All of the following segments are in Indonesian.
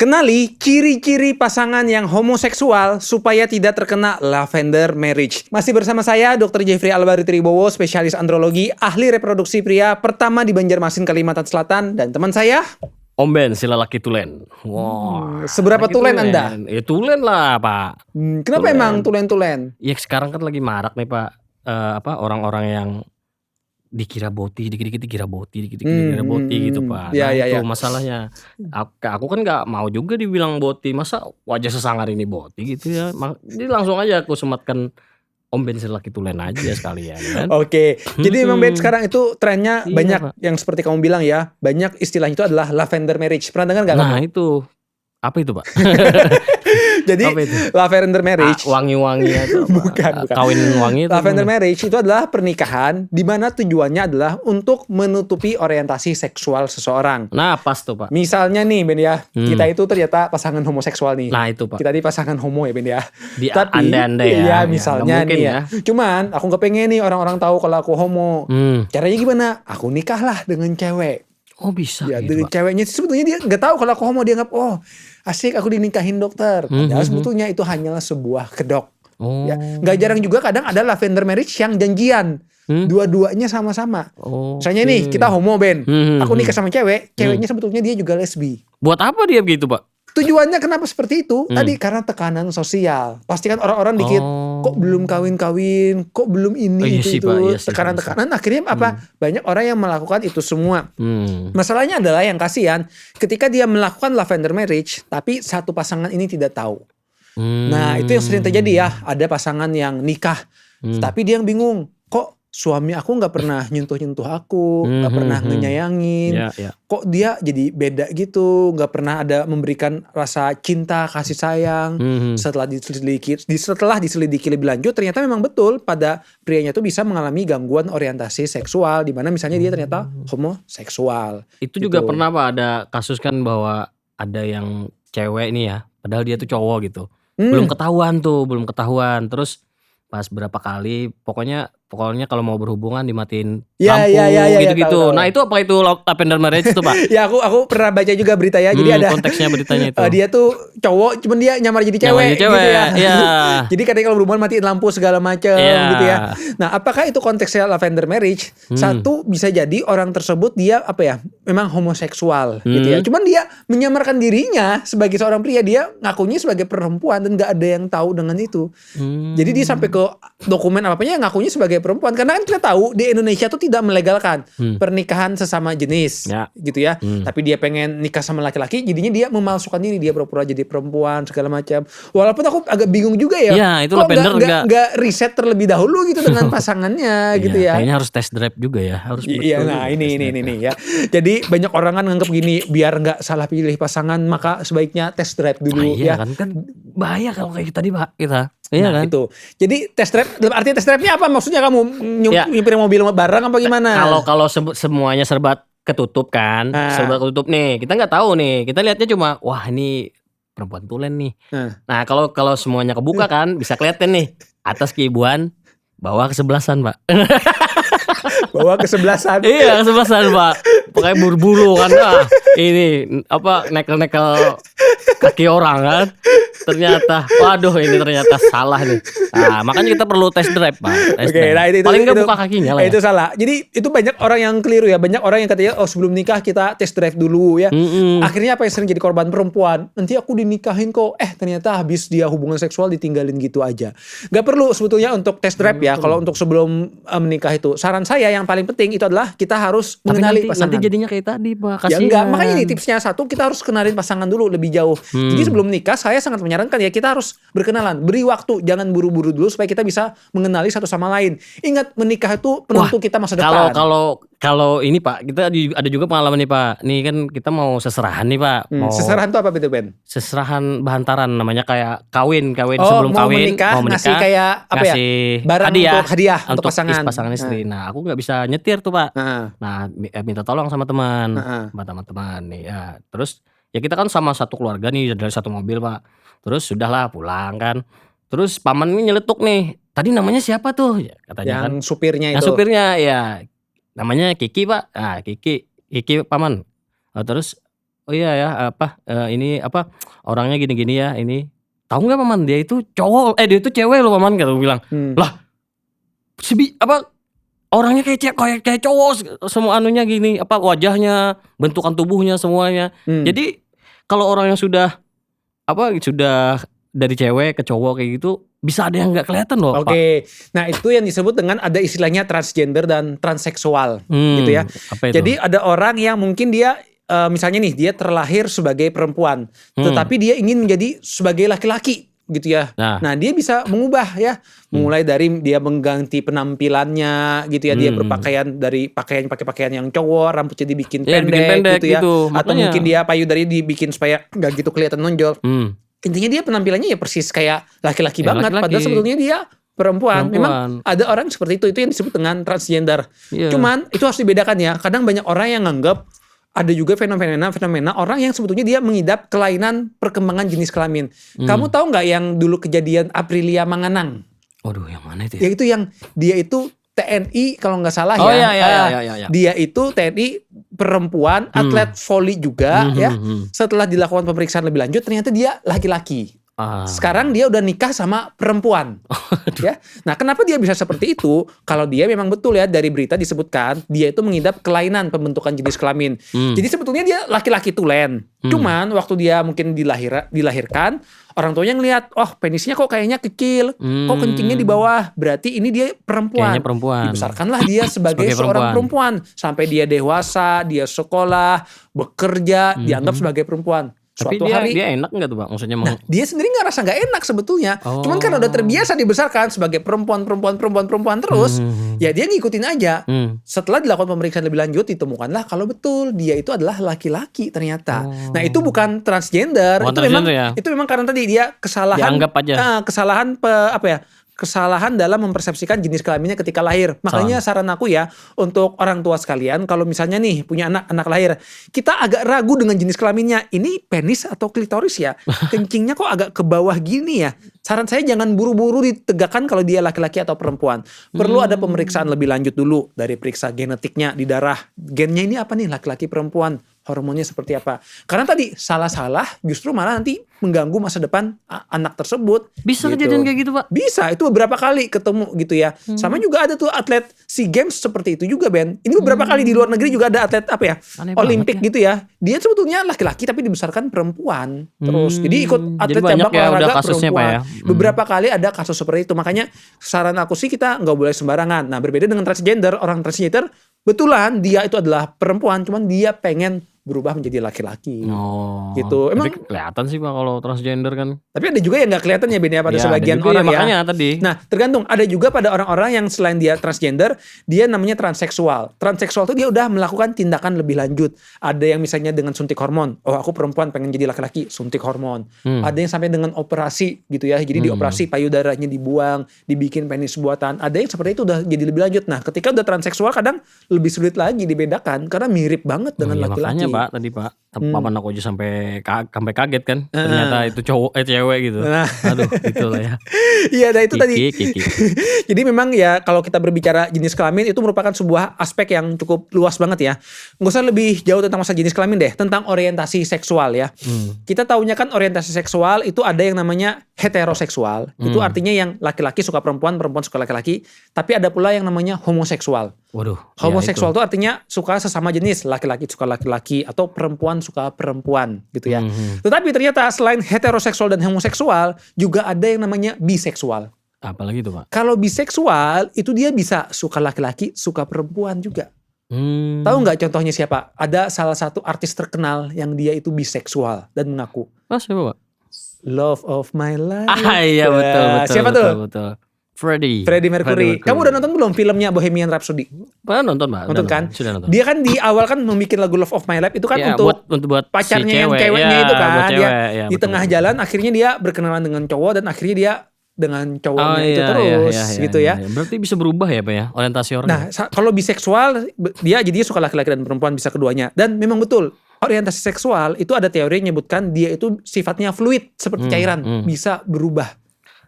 Kenali ciri-ciri pasangan yang homoseksual supaya tidak terkena lavender marriage. Masih bersama saya Dr. Jeffrey Alvari Tribowo, spesialis andrologi, ahli reproduksi pria pertama di Banjarmasin, Kalimantan Selatan, dan teman saya Om Ben, si lelaki tulen. Wah, seberapa lelaki tulen Anda? Ya tulen lah Pak. Kenapa Tulen. emang tulen-tulen? Ya sekarang kan lagi marak nih Pak. Orang-orang yang dikira boti, dikit-dikit dikira boti, dikit-dikit dikira boti gitu Pak. Ya, Nah ya, itu ya. masalahnya. Aku kan nggak mau juga dibilang boti. Masa wajah sesangar ini boti gitu ya. Jadi langsung aja aku sematkan Om Ben si lelaki tulen aja sekalian kan. Oke, jadi memang Ben sekarang itu trennya Iya, banyak Pak. yang seperti kamu bilang ya, banyak istilahnya itu adalah lavender marriage. Pernah dengar nggak Nah kamu? itu apa itu Pak? Jadi Apa itu? lavender marriage Wangi-wangi atau apa? Bukan. Kawin wangi itu Lavender gimana? marriage itu adalah pernikahan di mana tujuannya adalah untuk menutupi orientasi seksual seseorang. Nah pas tuh Pak. Misalnya nih Ben ya, kita itu ternyata pasangan homoseksual nih. Nah itu Pak. Kita di pasangan homo ya Ben ya. Di andai-andai ya. Iya Ya, misalnya nggak mungkin nih ya. Cuman aku nggak pengen nih orang-orang tahu kalau aku homo. Caranya gimana? Aku nikahlah dengan cewek. Oh bisa Ya, gitu dari Pak. ceweknya sebetulnya dia nggak tahu kalau aku homo, dia anggap oh asik aku dinikahin dokter. Padahal sebetulnya itu hanyalah sebuah kedok. Oh. Ya, nggak jarang juga kadang ada lavender marriage yang janjian. Dua-duanya sama-sama. Oh, Misalnya nih kita homo Ben, aku nikah sama cewek, ceweknya sebetulnya dia juga lesbi. Buat apa dia begitu Pak? Tujuannya kenapa seperti itu? Tadi karena tekanan sosial. Pasti kan orang-orang dikit, kok belum kawin-kawin, kok belum ini Oh, iya itu sih, Pak. Iya sih, tekanan-tekanan. Akhirnya apa? Banyak orang yang melakukan itu semua. Masalahnya adalah yang kasihan, ketika dia melakukan lavender marriage, tapi satu pasangan ini tidak tahu. Nah itu yang sering terjadi ya. Ada pasangan yang nikah, tapi dia yang bingung. Kok suami aku nggak pernah nyentuh-nyentuh aku, nggak pernah ngenyayangin. Ya, ya. Kok dia jadi beda gitu, nggak pernah ada memberikan rasa cinta, kasih sayang. Setelah diselidiki lebih lanjut, ternyata memang betul pada prianya itu bisa mengalami gangguan orientasi seksual, di mana misalnya dia ternyata homoseksual. Itu Gitu. juga pernah Pak ada kasus kan bahwa ada yang cewek nih ya, padahal dia tuh cowok gitu. Belum ketahuan. Terus pas berapa kali pokoknya kalau mau berhubungan dimatiin Ya, lampu ya, gitu-gitu. tahu. Nah itu apa itu lavender marriage tuh Pak? Ya aku pernah baca juga berita ya. Jadi ada konteksnya beritanya itu. dia tuh cowok, cuman dia nyamar jadi Nyamar cewek, jadi cewek, gitu ya. iya. Jadi kadang kalau berhubungan matiin lampu segala macam Iya. gitu ya. Nah, apakah itu konteksnya lavender marriage? Satu bisa jadi orang tersebut dia apa ya? Memang homoseksual gitu ya. Cuman dia menyamarkan dirinya sebagai seorang pria, dia ngakunya sebagai perempuan dan nggak ada yang tahu dengan itu. Jadi dia sampai ke dokumen apa-apanya ngakunya sebagai perempuan, karena kan kita tahu di Indonesia tuh tidak melegalkan pernikahan sesama jenis, Ya. gitu ya. Tapi dia pengen nikah sama laki-laki, jadinya dia memalsukan diri, dia pura-pura jadi perempuan segala macam. Walaupun aku agak bingung juga ya. Iya, itu kok lavender nggak riset terlebih dahulu gitu dengan pasangannya gitu ya. Kayaknya harus test drive juga ya, harus Iya, betul nah juga test ini drive. ya. Jadi banyak orang kan nganggap gini, biar nggak salah pilih pasangan maka sebaiknya test drive dulu Iya ya. kan bahaya kalau kayak tadi Pak kita. Iya Nah kan? itu. Jadi test drive, dalam arti test drive-nya apa? Maksudnya kamu Ya. nyupir mobil bareng apa gimana? Kalau semuanya serba ketutup kan, serba ketutup nih. Kita nggak tahu nih. Kita lihatnya cuma wah ini perempuan tulen nih. Nah, kalau semuanya kebuka kan bisa kelihatan nih. Atas keibuan, bawah kesebelasan, Pak. Bawa kesebelasan. Iya, kesebelasan, Pak. Pakai buru-buru kan. Ini apa nekel-nekel kaki orang kan. Ternyata waduh ini ternyata salah nih. Nah, makanya kita perlu test drive, Pak. Oke, nah itu paling nggak buka kakinya lah. Itu salah. Jadi itu banyak orang yang keliru ya. Banyak orang yang katanya sebelum nikah kita test drive dulu ya. Akhirnya apa yang sering jadi korban perempuan? Nanti aku dinikahin kok. Ternyata habis dia hubungan seksual ditinggalin gitu aja. Gak perlu sebetulnya untuk test drive ya. Kalau untuk sebelum menikah itu, saran saya yang paling penting itu adalah kita harus mengenali pasangan. Nanti jadinya kayak tadi, Pak. Ya enggak, makanya ini tipsnya satu, kita harus kenalin pasangan dulu lebih jauh. Jadi sebelum nikah saya sangat menyarankan ya kita harus berkenalan, beri waktu, jangan buru-buru dulu supaya kita bisa mengenali satu sama lain. Ingat menikah itu penentu kita masa depan. Kalau ini Pak, kita ada juga pengalaman nih Pak. Nih kan kita mau seserahan nih Pak. Seserahan itu apa betul Ben? Seserahan bahantaran namanya, kayak kawin sebelum mau kawin, menikah, mau menikah ngasih kayak apa ya? barang untuk hadiah untuk pasangan istri. Nah, aku nggak bisa nyetir tuh Pak. Nah, minta tolong sama teman, teman-teman nih ya. Terus ya kita kan sama satu keluarga nih dari satu mobil Pak. Terus sudahlah pulang kan. Terus paman ini nyeletuk nih. Tadi namanya siapa tuh? Ya, katanya yang supirnya itu. Yang supirnya ya namanya Kiki Pak. Nah Kiki paman. Terus oh iya ya, ini orangnya gini-gini ya, ini. Tahu nggak paman, dia itu cowok, dia itu cewek loh paman, kata gue bilang. Lah, orangnya kayak cowok, semua anunya gini, wajahnya, bentukan tubuhnya semuanya. Jadi kalau orang yang sudah dari cewek ke cowok kayak gitu, bisa ada yang nggak kelihatan loh, Pak. Nah itu yang disebut dengan ada istilahnya transgender dan transseksual, gitu ya. Jadi ada orang yang mungkin dia misalnya nih, dia terlahir sebagai perempuan, tetapi dia ingin menjadi sebagai laki-laki, gitu ya. Nah dia bisa mengubah ya, mulai dari dia mengganti penampilannya, gitu ya. Dia berpakaian dari pakai pakaian yang cowok, rambutnya dibikin pendek gitu ya. Atau mungkin dia payudari dibikin supaya nggak gitu kelihatan nonjol. Intinya dia penampilannya ya persis kayak laki-laki banget, padahal sebetulnya dia perempuan. Memang ada orang seperti itu yang disebut dengan transgender. Cuman itu harus dibedakan ya. Kadang banyak orang yang nganggap ada juga fenomena orang yang sebetulnya dia mengidap kelainan perkembangan jenis kelamin. Kamu tahu nggak yang dulu kejadian Aprilia Manganang? Waduh, yang mana itu ya? Yaitu yang dia itu TNI kalau nggak salah ya. Dia itu TNI perempuan, atlet voli juga ya. Setelah dilakukan pemeriksaan lebih lanjut, ternyata dia laki-laki. Sekarang dia udah nikah sama perempuan. Ya. Nah, kenapa dia bisa seperti itu? Kalau dia memang betul ya, dari berita disebutkan dia itu mengidap kelainan pembentukan jenis kelamin. Jadi sebetulnya dia laki-laki tulen. Cuman waktu dia mungkin dilahirkan, orang tuanya ngelihat, oh penisnya kok kayaknya kecil, kok kencingnya di bawah, berarti ini dia perempuan. Dibesarkanlah dia sebagai seorang perempuan sampai dia dewasa, dia sekolah, bekerja, dianggap sebagai perempuan. Tapi dia enak nggak tuh Bang? Maksudnya dia sendiri rasa nggak enak sebetulnya. Cuman kan udah terbiasa dibesarkan sebagai perempuan terus, ya dia ngikutin aja. Setelah dilakukan pemeriksaan lebih lanjut, ditemukanlah kalau betul dia itu adalah laki-laki ternyata. Nah itu bukan transgender, itu memang karena tadi dia kesalahan. Dianggap aja. Kesalahan dalam mempersepsikan jenis kelaminnya ketika lahir. Makanya saran aku ya untuk orang tua sekalian, kalau misalnya nih punya anak lahir, kita agak ragu dengan jenis kelaminnya. Ini penis atau klitoris ya? Kencingnya kok agak ke bawah gini ya? Saran saya jangan buru-buru ditegakkan kalau dia laki-laki atau perempuan. Perlu ada pemeriksaan lebih lanjut dulu, dari periksa genetiknya di darah. Gennya ini apa nih, laki-laki perempuan? Hormonnya seperti apa? Karena tadi salah-salah justru malah nanti mengganggu masa depan anak tersebut. Bisa kejadian kayak gitu Pak? Bisa, itu beberapa kali ketemu gitu ya. Sama juga ada tuh atlet SEA Games seperti itu juga Ben. Ini beberapa kali di luar negeri juga ada atlet Olimpik gitu ya. Dia sebetulnya laki-laki tapi dibesarkan perempuan. Terus jadi ikut atlet cabang olahraga perempuan. Pak ya? Beberapa kali ada kasus seperti itu. Makanya saran aku sih kita nggak boleh sembarangan. Nah berbeda dengan transgender, orang transgender betulan dia itu adalah perempuan, cuman dia pengen berubah menjadi laki-laki. Gitu. Emang tapi kelihatan sih Pak kalau transgender kan. Tapi ada juga yang nggak kelihatan ya Ben ya pada sebagian orang ya. Makanya tadi. Nah, tergantung. Ada juga pada orang-orang yang selain dia transgender, dia namanya transseksual. Transseksual itu dia udah melakukan tindakan lebih lanjut. Ada yang misalnya dengan suntik hormon. Oh, aku perempuan pengen jadi laki-laki, suntik hormon. Ada yang sampai dengan operasi gitu ya. Jadi dioperasi payudaranya dibuang, dibikin penis buatan. Ada yang seperti itu udah jadi lebih lanjut. Nah, ketika udah transseksual kadang lebih sulit lagi dibedakan karena mirip banget dengan laki-laki. Makanya Pak tadi Pak, paman aku aja sampai kaget kan, ternyata itu cewek gitu. Aduh, itulah ya. Iya, nah itu tadi. Jadi memang ya kalau kita berbicara jenis kelamin itu merupakan sebuah aspek yang cukup luas banget ya. Nggak usah lebih jauh tentang masalah jenis kelamin deh, tentang orientasi seksual ya. Kita taunya kan orientasi seksual itu ada yang namanya heteroseksual. Itu artinya yang laki-laki suka perempuan, perempuan suka laki-laki. Tapi ada pula yang namanya homoseksual. Waduh. Homoseksual itu artinya suka sesama jenis, laki-laki suka laki-laki atau perempuan suka perempuan gitu ya. Tetapi ternyata selain heteroseksual dan homoseksual juga ada yang namanya biseksual. Apalagi itu Pak? Kalau biseksual itu dia bisa suka laki-laki, suka perempuan juga. Tahu nggak contohnya siapa? Ada salah satu artis terkenal yang dia itu biseksual dan mengaku. Siapa Pak? Love of my life. Iya betul. Siapa tuh? Betul. Freddie Mercury. Kamu udah nonton belum filmnya Bohemian Rhapsody? Pernah nonton Pak. Nonton kan? Sudah nonton. Dia kan di awal kan membuat lagu Love of My Life itu kan ya, untuk buat pacarnya si yang ceweknya itu kan. Dia di tengah betul. jalan akhirnya dia berkenalan dengan cowok dan akhirnya dia dengan cowoknya itu terus gitu ya. Berarti bisa berubah ya Pak ya orientasi orang. Nah kalau biseksual dia jadi suka laki-laki dan perempuan bisa keduanya. Dan memang betul orientasi seksual itu ada teori yang menyebutkan dia itu sifatnya fluid seperti cairan bisa berubah.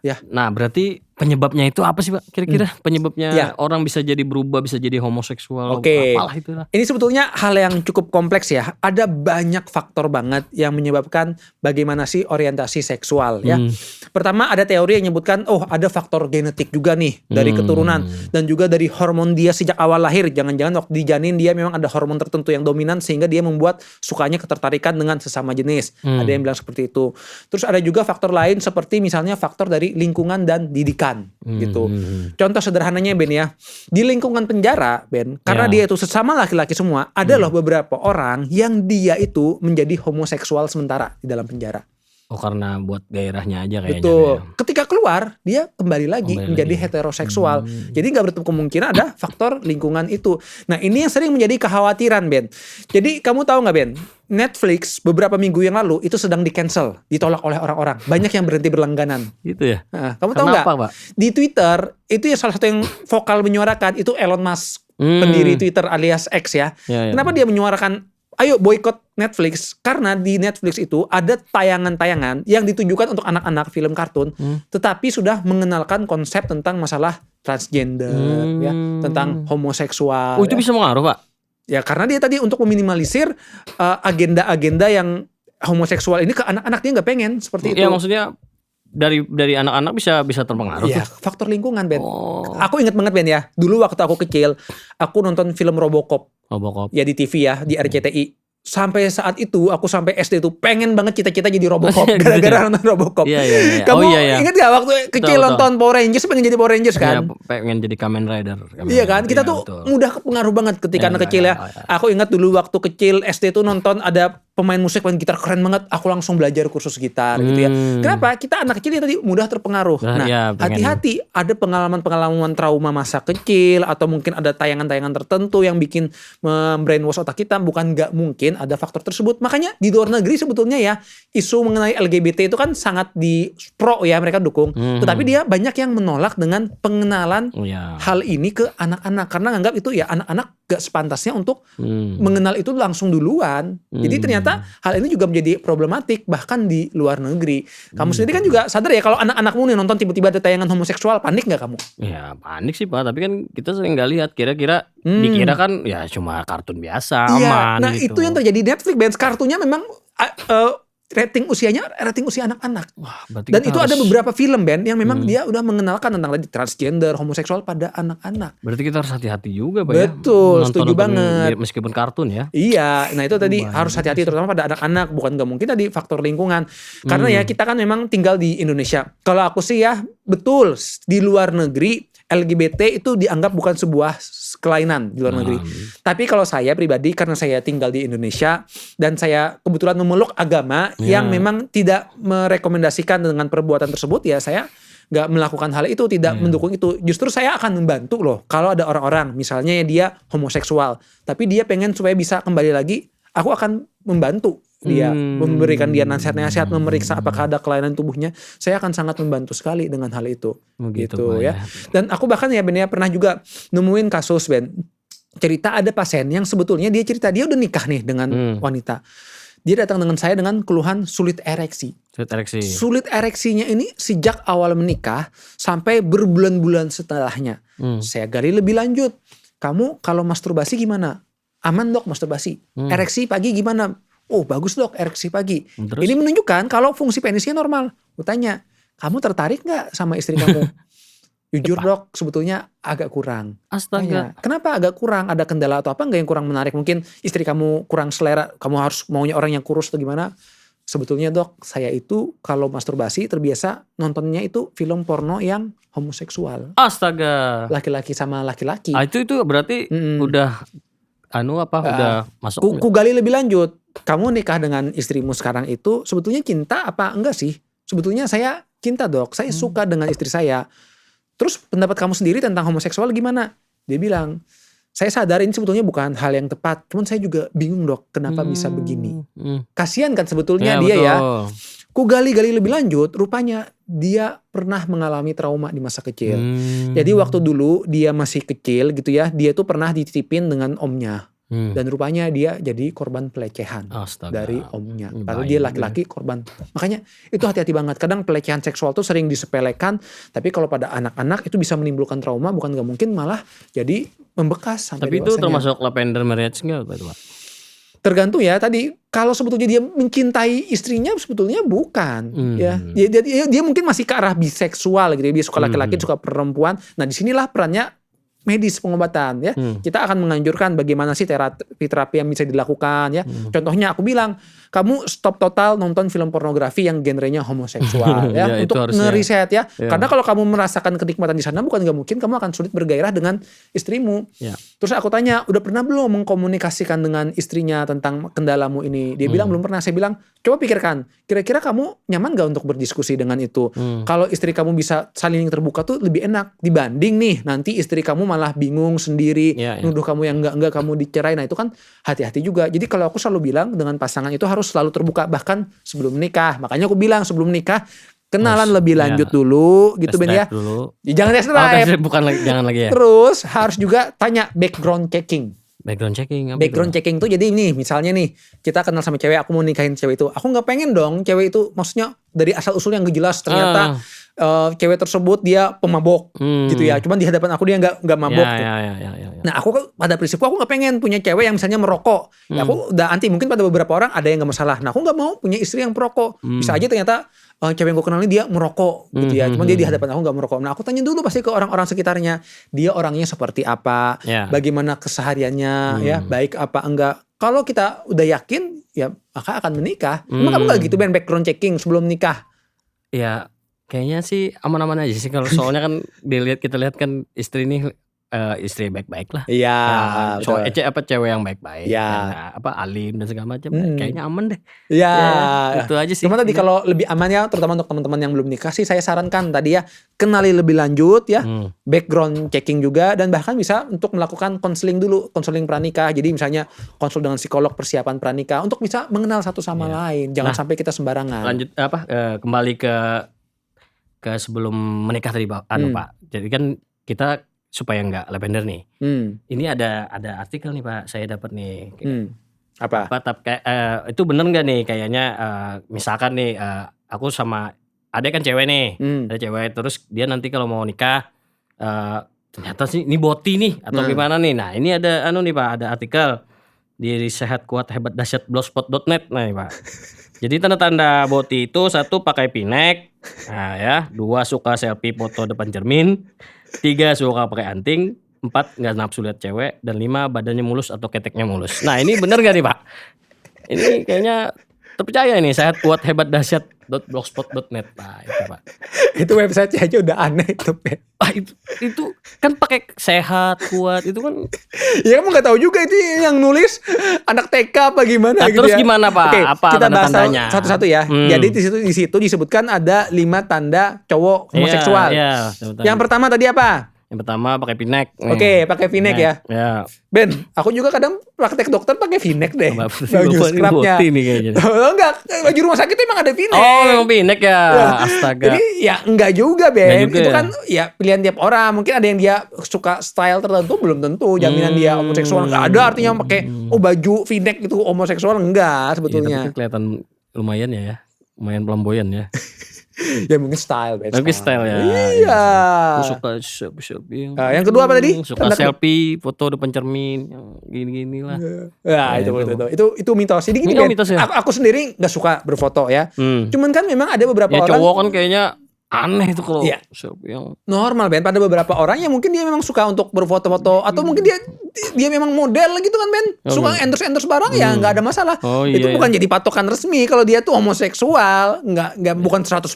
Ya. Nah berarti penyebabnya itu apa sih Pak? Kira-kira penyebabnya orang bisa jadi berubah, bisa jadi homoseksual, apalah itulah. Ini sebetulnya hal yang cukup kompleks ya. Ada banyak faktor banget yang menyebabkan bagaimana sih orientasi seksual ya. Pertama ada teori yang menyebutkan ada faktor genetik juga nih dari keturunan dan juga dari hormon dia sejak awal lahir. Jangan-jangan waktu di janin dia memang ada hormon tertentu yang dominan sehingga dia membuat sukanya ketertarikan dengan sesama jenis. Ada yang bilang seperti itu. Terus ada juga faktor lain seperti misalnya faktor dari lingkungan dan didikan gitu. Contoh sederhananya Ben ya, di lingkungan penjara Ben, karena dia itu sesama laki-laki semua, ada loh beberapa orang yang dia itu menjadi homoseksual sementara di dalam penjara. Oh karena buat gairahnya aja kayaknya. Betul. Ketika keluar dia kembali lagi menjadi heteroseksual. Jadi nggak bertutup kemungkinan ada faktor lingkungan itu. Nah ini yang sering menjadi kekhawatiran Ben. Jadi kamu tahu nggak Ben? Netflix beberapa minggu yang lalu itu sedang di-cancel, ditolak oleh orang-orang. Banyak yang berhenti berlangganan. Gitu ya? Nah, kamu tahu nggak? Di Twitter itu ya salah satu yang vokal menyuarakan itu Elon Musk, pendiri Twitter alias X ya. Kenapa dia menyuarakan ayo boykot Netflix? Karena di Netflix itu ada tayangan-tayangan yang ditujukan untuk anak-anak film kartun, tetapi sudah mengenalkan konsep tentang masalah transgender, ya, tentang homoseksual. Oh itu bisa mengaruh Pak? Ya karena dia tadi untuk meminimalisir agenda-agenda yang homoseksual ini ke anak-anak, dia nggak pengen seperti itu. Ya maksudnya dari anak-anak bisa terpengaruh. Iya, faktor lingkungan Ben. Aku ingat banget Ben ya, dulu waktu aku kecil, aku nonton film Robocop. Ya di TV ya, di RCTI. Sampai saat itu, aku sampai SD tuh pengen banget cita-cita jadi Robocop gara-gara nonton Robocop. Iya. Kamu ingat gak waktu kecil nonton Power Rangers, pengen jadi Power Rangers kan? Iya, pengen jadi Kamen Rider. Iya kan? Kita tuh mudah kepengaruh banget ketika anak kecil ya. Aku ingat dulu waktu kecil SD tuh nonton ada pemain musik, main gitar keren banget. Aku langsung belajar kursus gitar gitu ya. Kenapa? Kita anak kecil ya tadi mudah terpengaruh. Nah, hati-hati, ada pengalaman-pengalaman trauma masa kecil atau mungkin ada tayangan-tayangan tertentu yang bikin brainwash otak kita. Bukan nggak mungkin ada faktor tersebut. Makanya di luar negeri sebetulnya ya isu mengenai LGBT itu kan sangat di pro ya, mereka dukung. Tetapi dia banyak yang menolak dengan pengenalan hal ini ke anak-anak karena nganggap itu ya anak-anak gak sepantasnya untuk mengenal itu langsung duluan. Jadi ternyata hal ini juga menjadi problematik bahkan di luar negeri. Kamu sendiri kan juga sadar ya kalau anak-anakmu nih nonton tiba-tiba ada tayangan homoseksual, panik gak kamu? Ya panik sih Pak, tapi kan kita sering gak lihat, kira-kira dikira kan ya cuma kartun biasa, aman nah gitu. Itu yang terjadi di Netflix, Ben. Kartunya memang rating usia anak-anak. Dan itu ada beberapa film Ben yang memang dia udah mengenalkan tentang transgender, homoseksual pada anak-anak. Berarti kita harus hati-hati juga Pak. Betul, setuju banget. Meskipun kartun ya. Iya, nah itu tadi harus hati-hati terutama pada anak-anak. Bukan gak mungkin tadi faktor lingkungan. Karena ya kita kan memang tinggal di Indonesia. Kalau aku sih ya betul, di luar negeri LGBT itu dianggap bukan sebuah kelainan di luar negeri. Tapi kalau saya pribadi, karena saya tinggal di Indonesia dan saya kebetulan memeluk agama yang memang tidak merekomendasikan dengan perbuatan tersebut, ya saya nggak melakukan hal itu, tidak mendukung itu. Justru saya akan membantu loh kalau ada orang-orang misalnya dia homoseksual, tapi dia pengen supaya bisa kembali lagi, aku akan membantu dia, memberikan dia nasihat-nasihat, memeriksa apakah ada kelainan tubuhnya. Saya akan sangat membantu sekali dengan hal itu. Gitu ya. Dan aku bahkan ya Ben ya pernah juga nemuin kasus Ben, cerita ada pasien yang sebetulnya dia cerita dia udah nikah nih dengan wanita. Dia datang dengan saya dengan keluhan sulit ereksi. Sulit ereksinya ini sejak awal menikah sampai berbulan-bulan setelahnya. Saya gali lebih lanjut. Kamu kalau masturbasi gimana? Aman dok masturbasi. Ereksi pagi gimana? Oh bagus dok ereksi pagi. Terus? Ini menunjukkan kalau fungsi penisnya normal. Aku tanya, kamu tertarik gak sama istri kamu? Jujur dok sebetulnya agak kurang. Astaga. Kenapa agak kurang? Ada kendala atau apa gak yang kurang menarik? Mungkin istri kamu kurang selera, kamu harus maunya orang yang kurus atau gimana? Sebetulnya dok saya itu kalau masturbasi terbiasa nontonnya itu film porno yang homoseksual. Astaga. Laki-laki sama laki-laki. Itu berarti udah udah masuk. Ku gali lebih lanjut. Kamu nikah dengan istrimu sekarang itu sebetulnya cinta apa enggak sih? Sebetulnya saya cinta dok, saya suka dengan istri saya. Terus pendapat kamu sendiri tentang homoseksual gimana? Dia bilang, saya sadar ini sebetulnya bukan hal yang tepat. Cuman saya juga bingung dok, kenapa bisa begini. Kasian kan sebetulnya dia betul. Ya. Ku gali-gali lebih lanjut, rupanya dia pernah mengalami trauma di masa kecil. Jadi waktu dulu dia masih kecil gitu ya, dia tuh pernah dititipin dengan omnya. Dan rupanya dia jadi korban pelecehan dari omnya. Padahal dia laki-laki korban. Makanya itu hati-hati banget. Kadang pelecehan seksual tuh sering disepelekan, tapi kalau pada anak-anak itu bisa menimbulkan trauma, bukan gak mungkin malah jadi membekas sampai Tapi dewasanya. itu termasuk lavender marriage nggak itu Pak? Tergantung ya tadi. Kalau sebetulnya dia mencintai istrinya, sebetulnya bukan. Ya, dia mungkin masih ke arah biseksual gitu. Dia suka laki-laki, suka perempuan. Nah disinilah perannya medis, pengobatan ya. Kita akan menganjurkan bagaimana sih terapi yang bisa dilakukan ya. Contohnya aku bilang, kamu stop total nonton film pornografi yang genrenya homoseksual ya, untuk ngeriset ya. Karena kalau kamu merasakan kenikmatan di sana, bukan gak mungkin kamu akan sulit bergairah dengan istrimu. Terus aku tanya, udah pernah belum mengkomunikasikan dengan istrinya tentang kendalamu ini? Dia bilang belum pernah. Saya bilang, coba pikirkan, kira-kira kamu nyaman gak untuk berdiskusi dengan itu? Kalau istri kamu bisa saling terbuka tuh lebih enak dibanding nih nanti istri kamu malah bingung sendiri, nuduh kamu yang enggak kamu dicerai. Nah itu kan hati-hati juga. Jadi kalau aku selalu bilang dengan pasangan itu harus selalu terbuka, bahkan sebelum menikah. Makanya aku bilang sebelum menikah kenalan lebih lanjut dulu gitu Ben ya. Jangan test drive. Jangan lagi ya. Terus harus juga tanya background checking. Background checking tuh jadi nih misalnya nih kita kenal sama cewek, aku mau nikahin cewek itu, aku nggak pengen dong cewek itu maksudnya dari asal usul yang gak jelas ternyata cewek tersebut dia pemabok gitu ya, cuman di hadapan aku dia nggak mabok. Nah aku pada prinsipku aku nggak pengen punya cewek yang misalnya merokok. Ya, aku udah anti, mungkin pada beberapa orang ada yang nggak masalah. Nah aku nggak mau punya istri yang perokok. Bisa aja ternyata cewek yang gue kenal ini dia merokok gitu ya, cuman dia di hadapan aku nggak merokok. Nah aku tanya dulu pasti ke orang-orang sekitarnya, dia orangnya seperti apa, bagaimana kesehariannya ya, baik apa enggak. Kalau kita udah yakin ya maka akan menikah. Emang kamu nggak gitu Ben, background checking sebelum nikah? Ya kayaknya sih aman-aman aja sih, kalau soalnya kan kita lihat kan istri ini istri baik-baik lah. Iya. Cewek yang baik-baik. Iya. Alim dan segala macam. Kayaknya aman deh. Iya. Itu aja sih. Cuma tadi kalau lebih aman ya, terutama untuk teman-teman yang belum nikah sih, saya sarankan tadi ya kenali lebih lanjut ya, background checking juga, dan bahkan bisa untuk melakukan konseling dulu, konseling pranikah. Jadi misalnya konsul dengan psikolog persiapan pranikah untuk bisa mengenal satu sama lain. Jangan sampai kita sembarangan. Lanjut kembali ke sebelum menikah tadi Pak. Pak. Jadi kan kita supaya nggak lavender nih. Ini ada artikel nih Pak, saya dapat nih. Apa? Itu bener nggak nih kayaknya, misalkan nih aku sama ada kan cewek nih, ada cewek, terus dia nanti kalau mau nikah ternyata sih ini boti nih atau gimana nih. Nah ini ada nih Pak, ada artikel di sehat kuat hebat dahsyat blogspot.net nih Pak. Jadi tanda-tanda boti itu: 1 pakai pinek, nah ya, 2 suka selfie foto depan cermin, 3 suka pakai anting, 4 nggak nafsu lihat cewek, dan 5 badannya mulus atau keteknya mulus. Nah ini bener gak nih Pak? Ini kayaknya terpercaya nih, sehat kuat hebat dahsyat .blogspot.net Pak, itu Pak. Itu website aja udah aneh itu Pak. Itu kan pakai sehat kuat itu kan. Ya kamu nggak tahu juga itu yang nulis anak TK apa gimana gitu terus ya. Gimana Pak? Oke, apa kita bahas tandanya satu-satu ya. Jadi di situ disebutkan ada 5 tanda cowok homoseksual. Yang pertama tadi apa? Yang pertama pakai pinek. Oke, pakai pinek ya. Ben, aku juga kadang praktek dokter pakai pinek deh. Baju scrubnya. Enggak, baju rumah sakit emang ada pinek. Oh, memang pinek ya. Astaga. Jadi ya enggak juga Ben. Itu kan ya pilihan tiap orang. Mungkin ada yang dia suka style tertentu, belum tentu jaminan dia homoseksual. Enggak ada artinya pakai baju pinek itu homoseksual, enggak sebetulnya. Tapi kelihatan lumayan ya. Lumayan flamboyan ya. Ya mungkin style, mungkin style ya. Iya. Suka selfie. Yang kedua apa tadi? Suka selfie, foto depan cermin, gini-gini lah. Ya, itu mitos. Jadi gini, mitos ya? Aku sendiri nggak suka berfoto ya. Cuman kan memang ada beberapa orang. Cowok kan kayaknya aneh itu kalau selfie yang normal Ben. Pada beberapa orang yang mungkin dia memang suka untuk berfoto-foto, atau mungkin dia memang model gitu kan Ben, suka endorse barang, ya nggak ada masalah. Itu bukan jadi patokan resmi kalau dia tuh homoseksual, nggak bukan 100%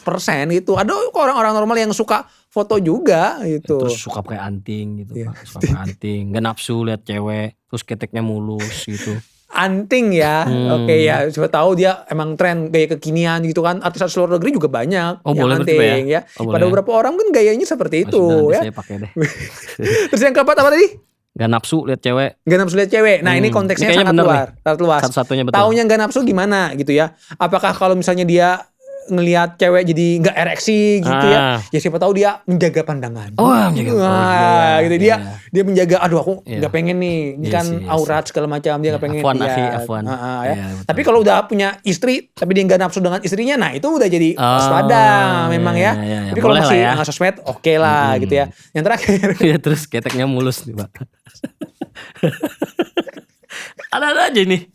gitu. Ada orang-orang normal yang suka foto juga gitu. Terus suka pakai anting gitu Pak, suka pakai anting, nggak nafsu lihat cewek, terus keteknya mulus gitu. Anting ya, oke ya, coba tahu dia emang tren gaya kekinian gitu kan. Artis luar negeri juga banyak yang anting ya. Pada beberapa orang kan gayanya seperti itu ya. Saya pakai deh. Terus yang keempat apa tadi? Gak nafsu lihat cewek. Gak nafsu lihat cewek. Nah ini konteksnya sangat luas. Satu-satunya betul. Taunya gak nafsu gimana gitu ya? Apakah kalau misalnya dia ngelihat cewek jadi nggak ereksi gitu ya siapa tahu dia menjaga pandangan. Gitu dia menjaga. Aduh aku nggak pengen nih, ini kan aurat segala macam, dia nggak pengen. Afwan. Tapi kalau udah punya istri tapi dia nggak nafsu dengan istrinya, nah itu udah jadi waspada memang ya. Tapi kalau masih nggak sosmed, oke lah gitu ya. Yang terakhir. Terus keteknya mulus nih Pak. Ada aja nih.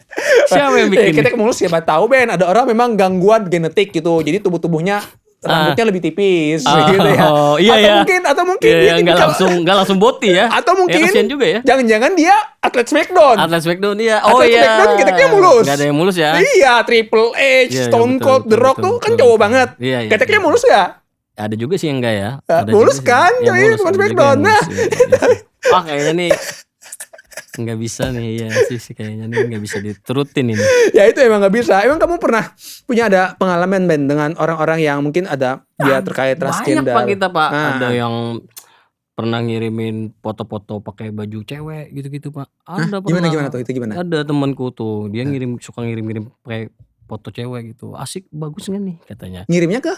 Siapa yang bikin? Ketek mulus siapa tahu Ben. Ada orang memang gangguan genetik gitu. Jadi tubuhnya rambutnya lebih tipis gitu ya. Atau mungkin dia nggak langsung boti ya. Atau mungkin juga ya. Jangan-jangan dia atlet Smackdown. Iya. Smackdown keteknya mulus. Gak ada yang mulus ya. Iya, Triple H, Stone Cold, The Rock tuh kan cowok banget. Keteknya mulus ya. Ada juga sih yang enggak ya. Mulus kan, jadi bukan Smackdown. Nah, kayaknya nih nggak bisa nih sih kayaknya nih nggak bisa diturutin ini. Ya itu emang nggak bisa. Emang kamu pernah punya ada pengalaman Ben dengan orang-orang yang mungkin ada dia terkait transgender? Banyak Pak kita Pak. Ada yang pernah ngirimin foto-foto pakai baju cewek gitu-gitu Pak. Ada pernah. Gimana tuh itu gimana? Ada temanku tuh dia suka ngirim pakai foto cewek gitu. Asik, bagus nggak nih katanya. Ngirimnya ke?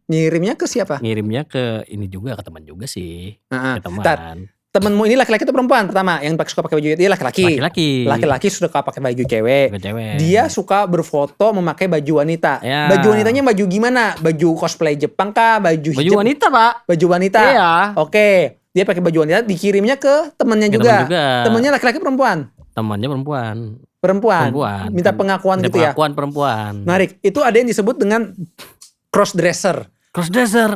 Ngirimnya ke siapa? Ngirimnya ke ini juga, ke teman juga sih. Ke teman. Temenmu ini laki-laki atau perempuan pertama yang suka pakai baju? Dia laki-laki. Laki-laki suka pakai baju cewek. Dia suka berfoto memakai baju wanita. Baju wanitanya baju gimana? Baju cosplay Jepang kah? Baju wanita Pak. Baju wanita. Iya. Oke. Dia pakai baju wanita, dikirimnya ke temennya juga. Temennya laki-laki perempuan? Temannya Perempuan. Minta pengakuan gitu ya. Pengakuan perempuan. Menarik. Itu ada yang disebut dengan crossdresser. Crossdresser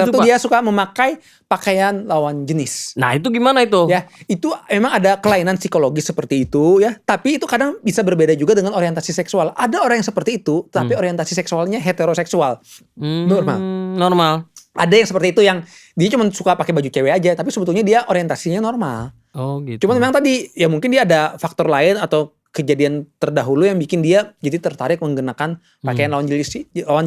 tuh dia suka memakai pakaian lawan jenis. Nah itu gimana itu? Ya itu emang ada kelainan psikologis seperti itu ya. Tapi itu kadang bisa berbeda juga dengan orientasi seksual. Ada orang yang seperti itu, tapi orientasi seksualnya heteroseksual. Normal. Ada yang seperti itu yang dia cuma suka pakai baju cewek aja, tapi sebetulnya dia orientasinya normal. Oh gitu. Cuma memang tadi ya mungkin dia ada faktor lain atau kejadian terdahulu yang bikin dia jadi tertarik menggunakan pakaian lawan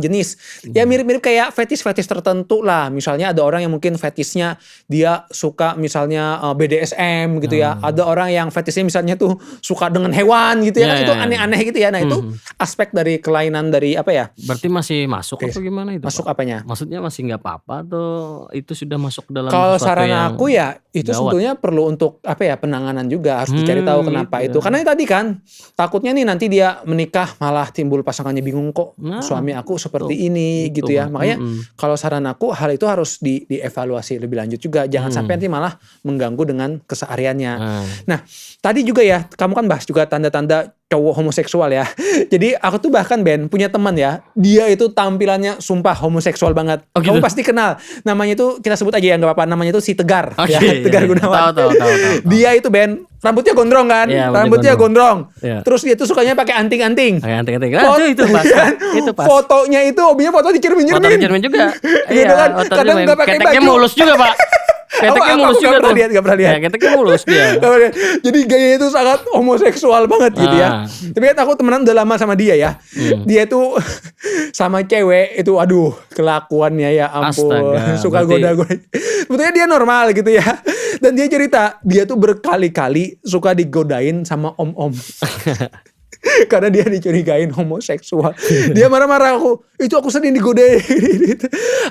jenis. Ya mirip-mirip kayak fetish tertentu lah. Misalnya ada orang yang mungkin fetishnya dia suka misalnya BDSM gitu ya. Ada orang yang fetishnya misalnya tuh suka dengan hewan gitu ya. Itu aneh-aneh gitu ya. Nah itu aspek dari kelainan dari apa ya? Berarti masih masuk atau gimana itu? Masuk apanya? Maksudnya masih nggak apa-apa atau itu sudah masuk dalam? Kalau saran aku ya itu sebetulnya perlu untuk apa ya, penanganan juga, harus dicari tahu kenapa itu. Karena tadi kan takutnya nih nanti dia menikah malah timbul pasangannya bingung kok suami aku seperti ini gitu ya. Makanya kalau saran aku hal itu harus dievaluasi lebih lanjut juga. Jangan sampai nanti malah mengganggu dengan kesehariannya. Nah tadi juga ya kamu kan bahas juga tanda-tanda cowok homoseksual ya. Jadi aku tuh bahkan Ben punya teman ya, dia itu tampilannya sumpah homoseksual banget. Kamu pasti kenal. Namanya itu kita sebut aja ya nggak apa-apa. Namanya itu si Tegar. Ya, Tegar Gunawan. Tahu. Dia itu Ben rambutnya gondrong kan? Rambutnya gondrong. Terus dia tuh sukanya pakai anting-anting. Anting-anting. Itu pas. Fotonya itu hobinya foto dikirimin-kirimin. Foto dikirimin juga. Gitu kan. Kadang nggak pakai baju. Keteknya mulus juga Pak. Keteknya mulus juga tuh. Gak pernah lihat. Keteknya mulus dia. Jadi gayanya itu sangat homoseksual banget gitu ya. Tapi kan aku temenan udah lama sama dia ya. Dia tuh sama cewek itu aduh kelakuannya ya ampun. Suka goda-goda. Sebetulnya dia normal gitu ya. Dan dia cerita dia tuh berkali-kali suka digodain sama om-om. Karena dia dicurigain homoseksual. Dia marah-marah itu aku sering digodain.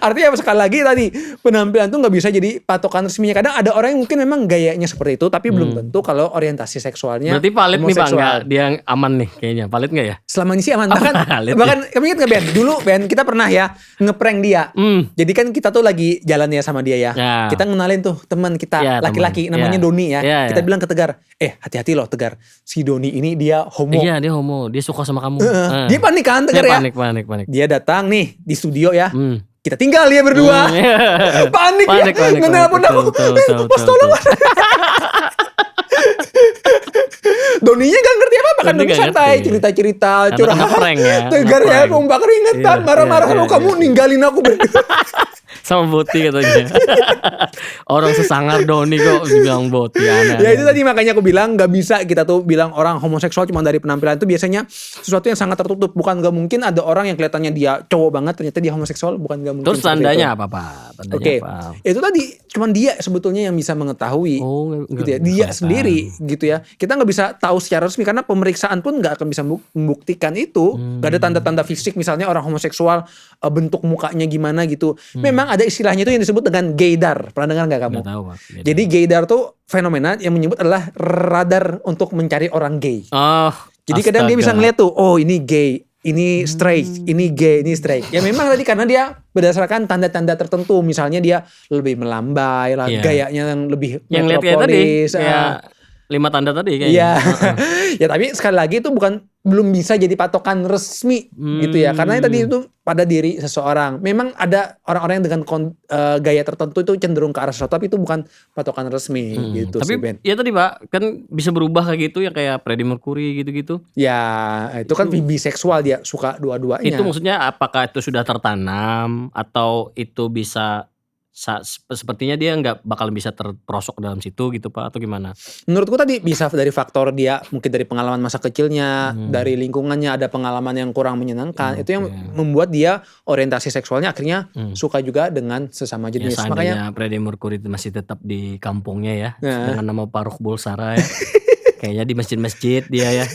Artinya sekali lagi tadi penampilan tuh nggak bisa jadi patokan resminya. Kadang ada orang yang mungkin memang gayanya seperti itu, tapi belum tentu kalau orientasi seksualnya. Berarti valid nih Pak, nggak dia aman nih kayaknya. Valid nggak ya? Selama ini sih aman. Bahkan kamu ingat nggak Ben? Dulu Ben kita pernah ya ngeprank dia. Jadi kan kita tuh lagi jalan ya sama dia ya. Kita ngenalin tuh teman kita laki-laki namanya Doni ya. Kita bilang ke Tegar, hati-hati loh Tegar, si Doni ini dia homo. Iya dia homo, dia suka sama kamu. Dia panik kan Tegar ya. Panik. Dia datang nih di studio ya. Kita tinggal dia berdua. Panik ya. Ngenelpon aku. Mas tolong. Doninya gak ngerti apa-apa kan. Doni santai. Cerita-cerita. Curhat. Ya, Tegar ya. Kompak keringetan. Marah-marah. Kamu ninggalin aku berdua. Sama Boti katanya. Orang sesangar Doni kok dibilang Boti. Ya itu tadi makanya aku bilang gak bisa kita tuh bilang orang homoseksual cuma dari penampilan. Itu biasanya sesuatu yang sangat tertutup. Bukan gak mungkin ada orang yang kelihatannya dia cowok banget ternyata dia homoseksual, bukan gak mungkin. Terus tandanya apa Pak? Oke. Itu tadi cuman dia sebetulnya yang bisa mengetahui. Gitu ya. Dia sendiri gitu ya. Kita gak bisa tahu secara resmi karena pemeriksaan pun gak akan bisa membuktikan itu. Gak ada tanda-tanda fisik misalnya orang homoseksual bentuk mukanya gimana gitu. Memang ada istilahnya itu yang disebut dengan gaydar. Pernah dengar gak kamu? Gak tahu, Pak. Jadi gaydar tuh fenomena yang menyebut adalah radar untuk mencari orang gay. Jadi kadang dia bisa ngeliat tuh, oh ini gay, ini straight, ini gay, ini straight. Ya memang tadi karena dia berdasarkan tanda-tanda tertentu. Misalnya dia lebih melambai lah, gayanya yang lebih yang metropolis. Kayak 5 tanda tadi kayaknya. Iya. Ya tapi sekali lagi itu belum bisa jadi patokan resmi gitu ya. Karena tadi itu pada diri seseorang. Memang ada orang-orang yang dengan gaya tertentu itu cenderung ke arah sesuatu, tapi itu bukan patokan resmi gitu tapi sih Ben. Ya tadi Pak, kan bisa berubah kayak gitu ya, kayak Freddie Mercury gitu-gitu. Ya itu kan biseksual, dia suka dua-duanya. Itu maksudnya apakah itu sudah tertanam atau itu bisa sepertinya dia nggak bakal bisa terperosok dalam situ gitu Pak, atau gimana? Menurutku tadi bisa dari faktor dia mungkin dari pengalaman masa kecilnya, dari lingkungannya ada pengalaman yang kurang menyenangkan, itu yang membuat dia orientasi seksualnya akhirnya suka juga dengan sesama jenis. Ya, makanya Freddie Mercury masih tetap di kampungnya ya, dengan nama Faruk Bulsara ya. Kayaknya di masjid-masjid dia ya.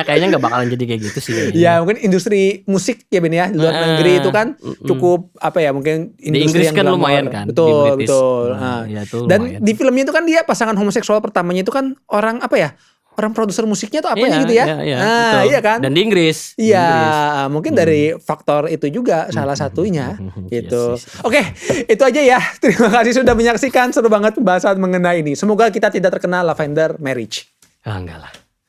Kayaknya nggak bakalan jadi kayak gitu sih kayaknya. Ya mungkin industri musik ya Ben ya, di luar negeri itu kan cukup apa ya, mungkin industri di Inggris yang kan glamor. lumayan kan. Betul, betul. Ya, itu dan lumayan. di filmnya itu kan dia pasangan homoseksual pertamanya itu kan orang apa ya? Orang produser musiknya tuh apa gitu ya? Iya kan? Dan di Inggris. Iya, mungkin dari faktor itu juga salah satunya gitu. Oke, itu aja ya. Terima kasih sudah menyaksikan, seru banget pembahasan mengenai ini. Semoga kita tidak terkena lavender marriage. Enggak lah.